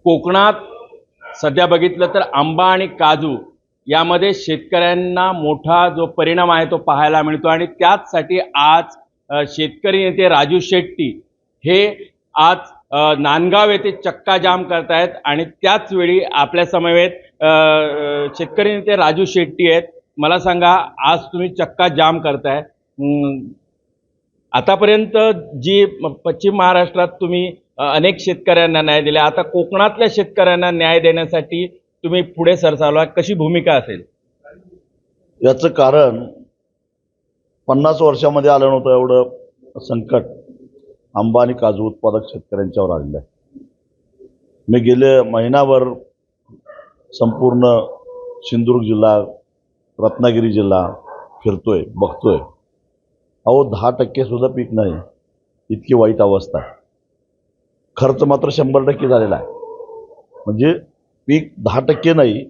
कोकणात सध्या बघितलं तर आंबा आणि काजू यामध्ये शेतकऱ्यांना मोठा जो परिणाम आहे तो पाहायला मिळतो आणि त्याचसाठी आज शेतकरी नेते राजू शेट्टी हे आज नांदगाव येथे चक्का जाम करतायत आणि त्याच वेळी आपल्या समवेत शेतकरी नेते राजू शेट्टी आहेत। मला सांगा, आज तुम्ही चक्का जाम करताय, आतापर्यंत जी पश्चिम महाराष्ट्रात तुम्ही अनेक शेतकऱ्यांना न्याय दिला, आता कोकणातल्या शेतकऱ्यांना न्याय देण्यासाठी तुम्ही पुढे सरसावला, कशी भूमिका असेल? याचं कारण 50 वर्षामध्ये आलं नव्हतं एवढं संकट आंबा आणि काजू उत्पादक शेतकऱ्यांच्यावर आलेलं आहे। मी गेले महिनाभर संपूर्ण सिंधुदुर्ग जिल्हा, रत्नागिरी जिल्हा फिरतोय, बघतोय। अहो 10% सुद्धा पीक नाही, इतकी वाईट अवस्था आहे। खर्च मात्र 100% झालेला आहे। म्हणजे पीक 10% नाही,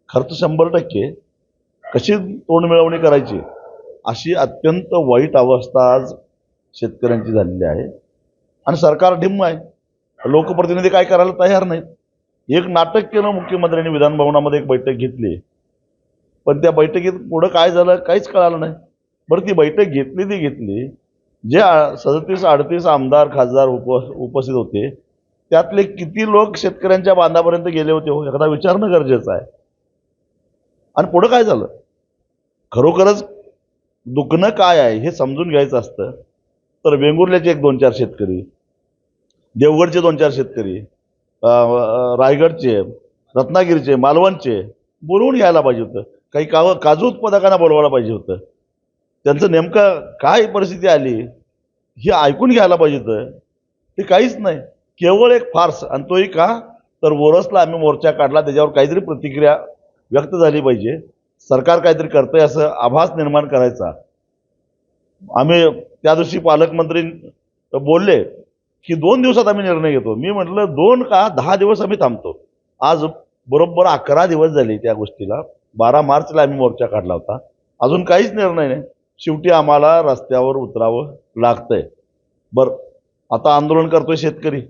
खर्च 100%। कशी तोंड मिळवणी करायची अशी अत्यंत वाईट अवस्था आज शेतकऱ्यांची झालेली आहे। आणि सरकार ढिम्म आहे, लोकप्रतिनिधी काय करायला तयार नाहीत। एक नाटक केलं मुख्यमंत्र्यांनी, विधान भवनामध्ये एक बैठक घेतली, पण त्या बैठकीत पुढं काय झालं काहीच कळालं नाही। बरं, ती बैठक घेतली ती घेतली, जे 37-38 आमदार खासदार उपस्थित होते त्यातले किती लोक शेतकऱ्यांच्या बांधापर्यंत गेले होते हो, एखादा विचारणं गरजेचं आहे। आणि पुढं काय झालं, खरोखरच दुखणं काय आहे हे समजून घ्यायचं असतं तर वेंगुर्ल्याचे 1-2-4 शेतकरी, देवगडचे 2-4 शेतकरी, रायगडचे, रत्नागिरीचे, मालवणचे बोलवून घ्यायला पाहिजे होतं। काही काजू उत्पादकांना बोलवायला पाहिजे होतं। त्यांचं नेमकं काय परिस्थिती आली हे ऐकून घ्यायला पाहिजे होतं। ते काहीच नाही, केवळ एक फार्स। आणि तोही का तर ओरसला आम्ही मोर्चा काढला, त्याच्यावर काहीतरी प्रतिक्रिया व्यक्त झाली पाहिजे, सरकार काहीतरी करतंय असं आभास निर्माण करायचा। आम्ही त्या दिवशी पालकमंत्री बोलले की 2 दिवसात आम्ही निर्णय घेतो। मी म्हटलं 2 का 10 दिवस आम्ही थांबतो। आज बरोबर 11 दिवस झाले त्या गोष्टीला। 12 मार्चला आम्ही मोर्चा काढला होता, अजून काहीच निर्णय नाही। शेवटी आम्हाला रस्त्यावर उतरावं लागतंय। बरं, आता आंदोलन करतोय शेतकरी।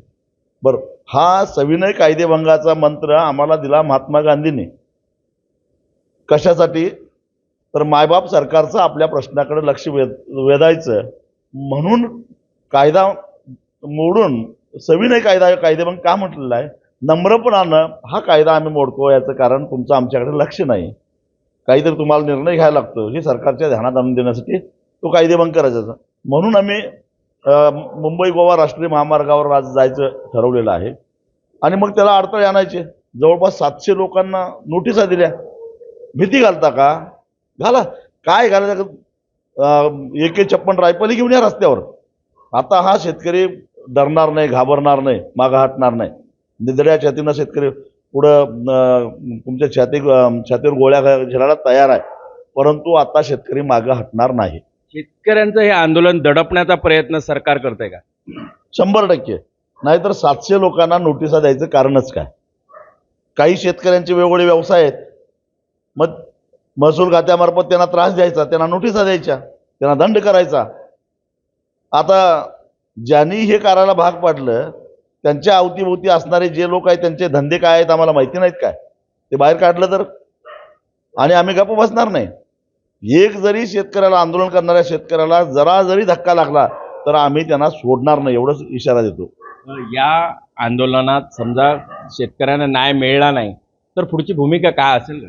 बरं, हा सविनय कायदेभंगाचा मंत्र आम्हाला दिला महात्मा गांधींनी, कशासाठी तर मायबाप सरकारचं आपल्या प्रश्नाकडे लक्ष वेधायचं म्हणून कायदा मोडून सविनय कायदेभंग का म्हटलेला आहे। नम्रपणानं हा कायदा आम्ही मोडतो, याचं कारण तुमचं आमच्याकडे लक्ष नाही। काहीतरी तुम्हाला निर्णय घ्यायला लागतो, हे सरकारच्या ध्यानात आणून देण्यासाठी तो कायदेभंग करायचा। म्हणून आम्ही मुंबई गोवा राष्ट्रीय महामार्गावर आज जायचं ठरवलेलं आहे। आणि मग त्याला अडथळे आणायचे। जवळपास 700 लोकांना नोटिसा दिल्या। भीती घालता का? घाला, काय घालायचं? AK-56 रायफली घेऊन या रस्त्यावर। आता हा शेतकरी डरणार नाही, घाबरणार नाही, मागं हटणार नाही। निधड्या छातीनं शेतकरी पुढं तुमच्या छातीवर गोळ्या झेलायला तयार आहे, परंतु आता शेतकरी मागं हटणार नाही। शेतकऱ्यांचं हे आंदोलन दडपण्याचा प्रयत्न सरकार करतंय का? 100%। नाहीतर 700 लोकांना नोटिसा द्यायचं कारणच काय? काही शेतकऱ्यांचे वेगवेगळे व्यवसाय आहेत, मग महसूल खात्यामार्फत त्यांना त्रास द्यायचा, त्यांना नोटिसा द्यायच्या, त्यांना दंड करायचा। आता ज्यांनी हे करायला भाग पाडलं त्यांच्या अवतीभोवती असणारे जे लोक आहेत त्यांचे धंदे काय आहेत आम्हाला माहिती नाहीत काय? ते बाहेर काढलं तर आणि आम्ही गप्प बसणार नाही। एक जरी शेतकऱ्याला, आंदोलन करणाऱ्या शेतकऱ्याला जरा जरी धक्का लागला तर आम्ही त्यांना सोडणार नाही, एवढंच इशारा देतो। या आंदोलनात समजा शेतकऱ्यांना न्याय मिळाला नाही तर पुढची भूमिका काय असेल?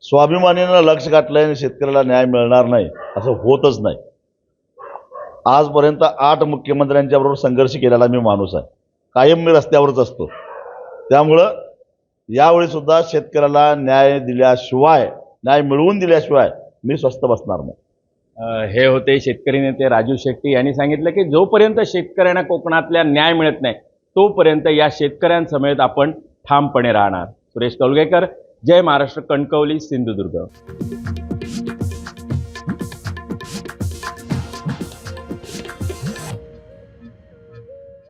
स्वाभिमानीनं लक्ष गाठलंय आणि शेतकऱ्याला न्याय मिळणार नाही असं होतच नाही। आजपर्यंत 8 मुख्यमंत्र्यांच्या बरोबर संघर्ष केलेला मी माणूस आहे, कायम मी रस्त्यावरच असतो। त्यामुळं यावेळी सुद्धा शेतकऱ्याला न्याय दिल्याशिवाय, न्याय मिळवून दिल्याशिवाय मी स्वस्थ बसणार नाही। हे होते शेतकरी नेते राजू शेट्टी यांनी सांगितलं की जोपर्यंत शेतकऱ्यांना कोकणातल्या न्याय मिळत नाही तोपर्यंत या शेतकऱ्यांसमेत आपण ठामपणे राहणार। सुरेश कौलगेकर, जय महाराष्ट्र, कणकवली, सिंधुदुर्ग।